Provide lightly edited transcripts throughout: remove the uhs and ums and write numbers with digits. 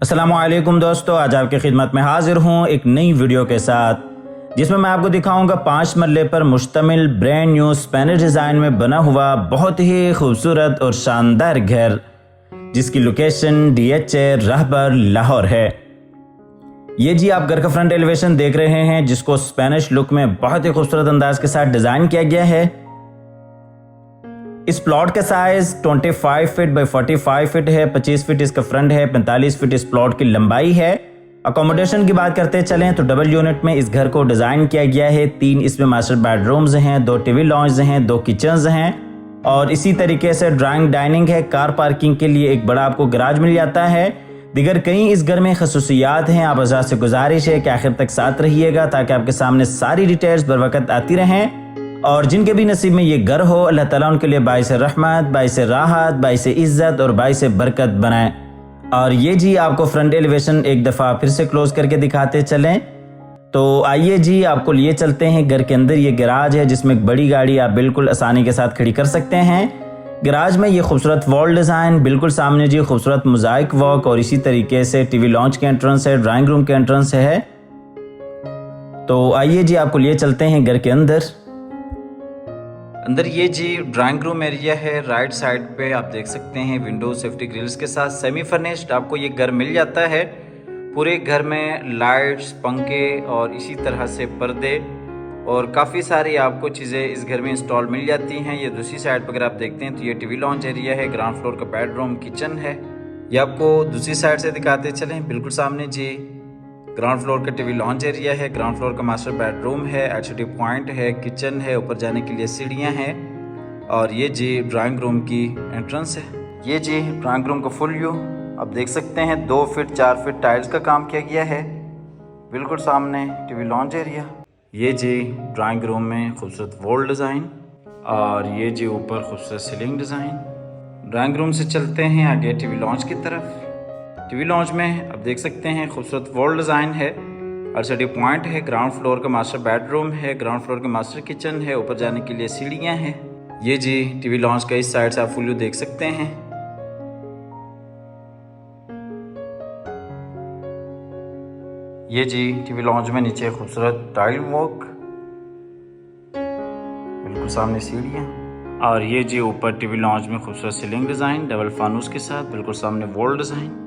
अस्सलामुअलैकुम दोस्तों, आज आपकी खिदमत में हाजिर हूँ एक नई वीडियो के साथ जिसमें मैं आपको दिखाऊंगा 5 मरले पर मुश्तमिल ब्रांड न्यू स्पेनिश डिज़ाइन में बना हुआ बहुत ही खूबसूरत और शानदार घर जिसकी लोकेशन DHA रहबर लाहौर है। ये जी आप घर का फ्रंट एलिवेशन देख रहे हैं जिसको स्पेनिश लुक में बहुत ही खूबसूरत अंदाज के साथ डिज़ाइन किया गया है। इस प्लॉट का साइज 25 फीट बाई 45 फीट है, 25 फीट इसका फ्रंट है, 45 फीट इस प्लॉट की लंबाई है। अकोमोडेशन की बात करते चलें तो डबल यूनिट में इस घर को डिज़ाइन किया गया है। 3 इसमें मास्टर बेडरूम्स हैं, 2 टीवी लॉन्ज हैं, 2 किचन्स हैं और इसी तरीके से ड्राइंग डाइनिंग है। कार पार्किंग के लिए एक बड़ा आपको गराज मिल जाता है। दिगर कई इस घर में खसूसियात हैं। आप हज़रात से गुजारिश है कि आखिर तक साथ रहिएगा ताकि आपके सामने सारी डिटेल्स बर वक्त आती रहें और जिनके भी नसीब में ये घर हो अल्लाह ताला उनके लिए बाइस रहमत, बाइस राहत, बाइस इज़्ज़त और बाइस बरकत बनाए। और ये जी आपको फ्रंट एलिवेशन एक दफ़ा फिर से क्लोज करके दिखाते चलें तो आइए जी आपको लिए चलते हैं घर के अंदर। ये गराज है जिसमें एक बड़ी गाड़ी आप बिल्कुल आसानी के साथ खड़ी कर सकते हैं। गराज में ये खूबसूरत वॉल डिज़ाइन, बिल्कुल सामने जी खूबसूरत मोज़ाइक वर्क और इसी तरीके से टीवी लॉन्च के एंट्रेंस है, ड्राइंग रूम के एंट्रेंस है। तो आइए जी आपको लिए चलते हैं घर के अंदर। ये जी ड्राइंग रूम एरिया है। राइट साइड पे आप देख सकते हैं विंडो सेफ्टी ग्रिल्स के साथ सेमी फर्निश्ड आपको ये घर मिल जाता है। पूरे घर में लाइट्स, पंखे और इसी तरह से पर्दे और काफ़ी सारी आपको चीज़ें इस घर में इंस्टॉल मिल जाती हैं। ये दूसरी साइड पर अगर आप देखते हैं तो ये टीवी लॉन्च एरिया है, ग्राउंड फ्लोर का बेडरूम किचन है। ये आपको दूसरी साइड से दिखाते चलें। बिल्कुल सामने जी ग्राउंड फ्लोर का टीवी लॉन्च एरिया है, ग्राउंड फ्लोर का मास्टर बेडरूम है, एचडी पॉइंट है, किचन है, ऊपर जाने के लिए सीढ़ियाँ हैं और ये जी ड्राइंग रूम की एंट्रेंस है। ये जी ड्राइंग रूम का फुल व्यू आप देख सकते हैं। 2 फीट 4 फीट टाइल्स का काम किया गया है। बिल्कुल सामने टीवी लॉन्च एरिया। ये जी ड्राइंग रूम में खूबसूरत वॉल डिज़ाइन और ये जी ऊपर खूबसूरत सीलिंग डिज़ाइन। ड्राइंग रूम से चलते हैं आगे टीवी लॉन्च की तरफ। टीवी लॉन्च में आप देख सकते हैं खूबसूरत वॉल डिज़ाइन है, एलसीडी पॉइंट है, ग्राउंड फ्लोर का मास्टर बेडरूम है, ग्राउंड फ्लोर का मास्टर किचन है, ऊपर जाने के लिए सीढ़ियाँ हैं। ये जी टीवी लॉन्च का इस साइड से आप फुल व्यू देख सकते हैं। ये जी टीवी लॉन्च में नीचे खूबसूरत टाइल वर्क, बिल्कुल सामने सीढ़ियाँ और ये जी ऊपर टीवी लॉन्च में खूबसूरत सीलिंग डिज़ाइन डबल फानूस के साथ, बिल्कुल सामने वॉल डिज़ाइन।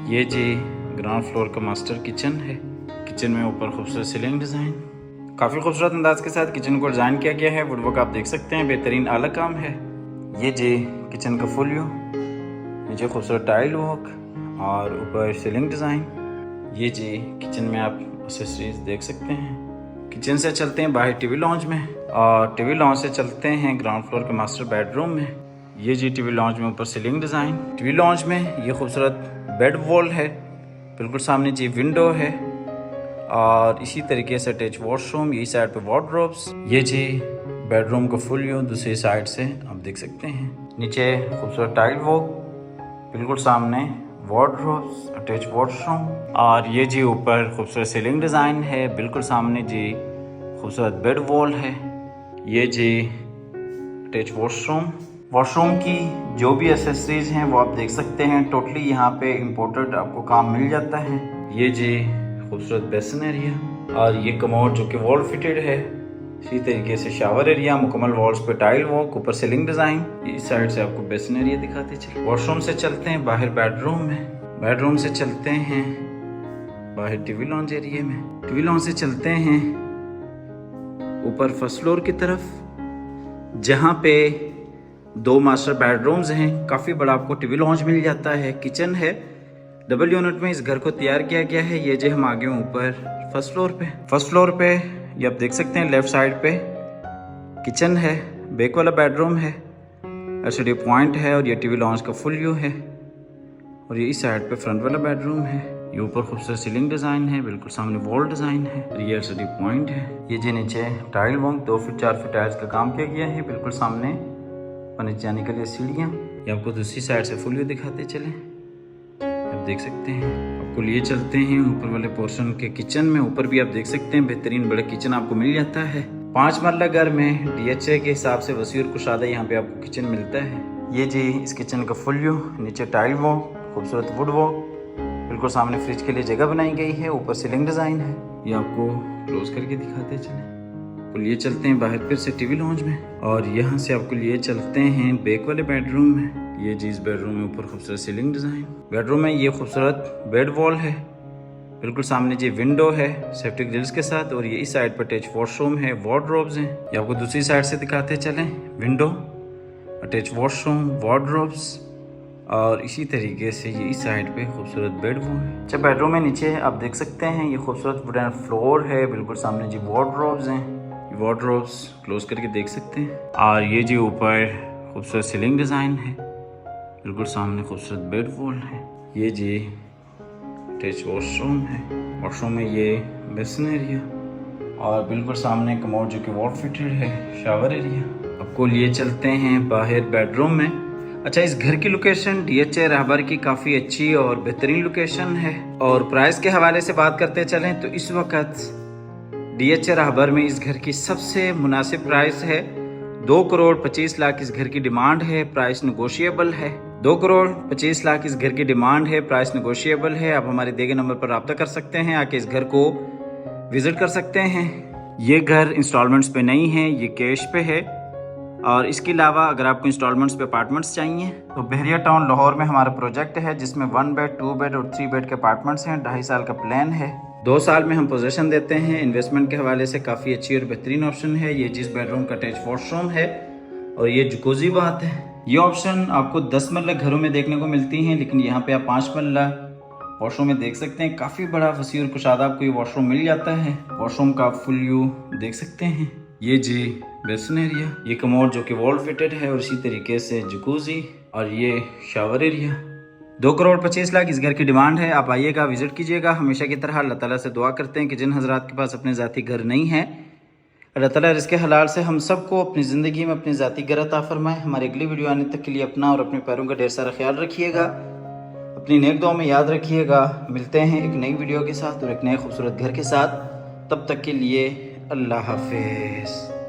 ये जी ग्राउंड फ्लोर का मास्टर किचन है। किचन में ऊपर खूबसूरत सीलिंग डिज़ाइन, काफ़ी खूबसूरत अंदाज के साथ किचन को डिज़ाइन किया गया है। वुडवर्क आप देख सकते हैं, बेहतरीन आला काम है। ये जी किचन का फुल व्यू, नीचे खूबसूरत टाइल वर्क और ऊपर सीलिंग डिज़ाइन। ये जी किचन में आप एक्सेसरीज देख सकते हैं। किचन से चलते हैं बाहर टीवी लॉन्च में और टीवी लॉन्च से चलते हैं ग्राउंड फ्लोर के मास्टर बेडरूम में। ये जी टीवी लॉन्च में ऊपर सीलिंग डिज़ाइन। टीवी लॉन्च में ये खूबसूरत बेड वॉल है, बिल्कुल सामने जी विंडो है और इसी तरीके से अटैच वॉशरूम, यही साइड पे वार्डरोब्स। ये जी बेडरूम का फुल व्यू दूसरी साइड से आप देख सकते हैं। नीचे खूबसूरत टाइल वर्क, बिल्कुल सामने वार्डरोब्स, अटैच वॉशरूम और ये जी ऊपर खूबसूरत सीलिंग डिज़ाइन है, बिल्कुल सामने जी खूबसूरत बेड वॉल है। ये जी अटैच वॉशरूम की जो भी एसेसरीज हैं वो आप देख सकते हैं। टोटली यहाँ पे इम्पोर्टेड आपको काम मिल जाता है। ये जी खूबसूरत बेसिन एरिया और ये कमोड जो कि वॉल फिटेड है। इसी तरीके से शावर एरिया, मुकम्मल वॉल्स पे टाइल वर्क, ऊपर सीलिंग डिज़ाइन। इस साइड से आपको बेसिन एरिया दिखाते चले। वॉशरूम से चलते हैं बाहर बेडरूम में, बेडरूम से चलते हैं बाहर टीवी लॉन्च एरिया में, टीवी लॉन्च से चलते हैं ऊपर फर्स्ट फ्लोर की तरफ जहाँ पे 2 मास्टर बेडरूम्स हैं। काफ़ी बड़ा आपको टीवी लॉन्च मिल जाता है। किचन है, डबल यूनिट में इस घर को तैयार किया गया है। ये जो हम आगे ऊपर फर्स्ट फ्लोर पे ये आप देख सकते हैं लेफ्ट साइड पे किचन है, बैक वाला बेडरूम है, एलसीडी पॉइंट है और ये टीवी लॉन्च का फुल व्यू है और ये इस साइड पे फ्रंट वाला बेडरूम है। ये ऊपर खूबसूरत सीलिंग डिज़ाइन है, बिल्कुल सामने वॉल डिज़ाइन है और ये एलसीडी पॉइंट है। ये जी नीचे tile work 2 feet 4 feet tiles का काम किया गया है, बिल्कुल सामने नीचे जाने के लिए सीढ़ियाँ। ये आपको दूसरी साइड से फुल व्यू दिखाते चले, आप देख सकते हैं। आपको लिए चलते हैं ऊपर वाले पोर्शन के किचन में। ऊपर भी आप देख सकते हैं बेहतरीन बड़ा किचन आपको मिल जाता है। 5 मरला घर में DHA के हिसाब से वसी और कुशादा यहाँ पे आपको किचन मिलता है। ये जी इस किचन का फुल व्यू, नीचे टाइल वर्क, खूबसूरत वुड वर्क, बिल्कुल सामने फ्रिज के लिए जगह बनाई गई है, ऊपर सीलिंग डिज़ाइन है। ये आपको क्लोज करके दिखाते चलें। तो लिए चलते हैं बाहर फिर से टीवी लॉन्ज में, और यहाँ से आपको लिए चलते हैं बैक वाले बेडरूम में। ये जी इस बेडरूम में ऊपर खूबसूरत सीलिंग डिज़ाइन। बेडरूम में ये खूबसूरत बेड वॉल है, बिल्कुल सामने जी विंडो है सेफ्टी ग्रिल्स के साथ, और ये इस साइड पर अटैच वॉशरूम है, वार्डरोब्स हैं। ये आपको दूसरी साइड से दिखाते चलें। विंडो, अटैच वॉशरूम, वार्डरोब्स, और इसी तरीके से ये इस साइड पे खूबसूरत बेड वॉल है। अच्छा, बेडरूम में नीचे आप देख सकते हैं ये खूबसूरत वुडन फ्लोर है, बिल्कुल सामने जी वार्डरोब्स हैं। वार्डरोब्स क्लोज करके देख सकते हैं। और ये जी ऊपर खूबसूरत सीलिंग डिज़ाइन है, बिल्कुल सामने खूबसूरत बेड वॉल है। ये जी अटैच वॉशरूम है, वॉशरूम में ये बेसिन एरिया, और बिल्कुल सामने कमोड जो कि वॉल फिटेड है, शावर एरिया। आपको लिए चलते हैं बाहर बेडरूम में। अच्छा, इस घर की लोकेशन DHA रहबर की काफ़ी अच्छी और बेहतरीन लोकेशन है। और प्राइस के हवाले से बात करते चलें तो इस वक्त DHA रहबर में इस घर की सबसे मुनासिब प्राइस है। 2,25,00,000 इस घर की डिमांड है, प्राइस नेगोशिएबल है। 2,25,00,000 इस घर की डिमांड है, प्राइस नेगोशिएबल है। आप हमारे दिए गए नंबर पर रब्ता कर सकते हैं, आके इस घर को विजिट कर सकते हैं। ये घर इंस्टॉलमेंट्स पे नहीं है, ये कैश पे है। और इसके अलावा अगर आपको इंस्टॉलमेंट्स पे अपार्टमेंट्स चाहिए तो बहरिया टाउन लाहौर में हमारा प्रोजेक्ट है, जिसमें 1 बेड, 2 बेड और 3 बेड के अपार्टमेंट्स हैं। 2.5 साल का प्लान है, 2 साल में हम पोजीशन देते हैं। इन्वेस्टमेंट के हवाले से काफ़ी अच्छी और बेहतरीन ऑप्शन है। ये जिस बेडरूम का अटैच वॉशरूम है और ये जकूज़ी बात है। ये ऑप्शन आपको 10 मरला घरों में देखने को मिलती हैं, लेकिन यहाँ पे आप 5 मरला वॉशरूम में देख सकते हैं। काफ़ी बड़ा वसी और कुशादा आपको ये वॉशरूम मिल जाता है। वॉशरूम का फुल व्यू देख सकते हैं। ये जी बेसिन एरिया, ये कमोड जो कि वॉल फिटेड है, और इसी तरीके से जकूज़ी, और ये शावर एरिया। 2,25,00,000 इस घर की डिमांड है। आप आइएगा, विजिट कीजिएगा। हमेशा की तरह अल्लाह ताला से दुआ करते हैं कि जिन हजरात के पास अपने ज़ाती घर नहीं है, अल्लाह ताला रिज़्क़ हलाल से हम सबको अपनी ज़िंदगी में अपनी ज़ाती घर अता फरमाए। हमारी अगली वीडियो आने तक के लिए अपना और अपने पैरों का ढेर सारा ख्याल रखिएगा, अपनी नेक दुआ में याद रखिएगा। मिलते हैं एक नई वीडियो के साथ और एक नए खूबसूरत घर के साथ। तब तक के लिए अल्लाह हाफिज़।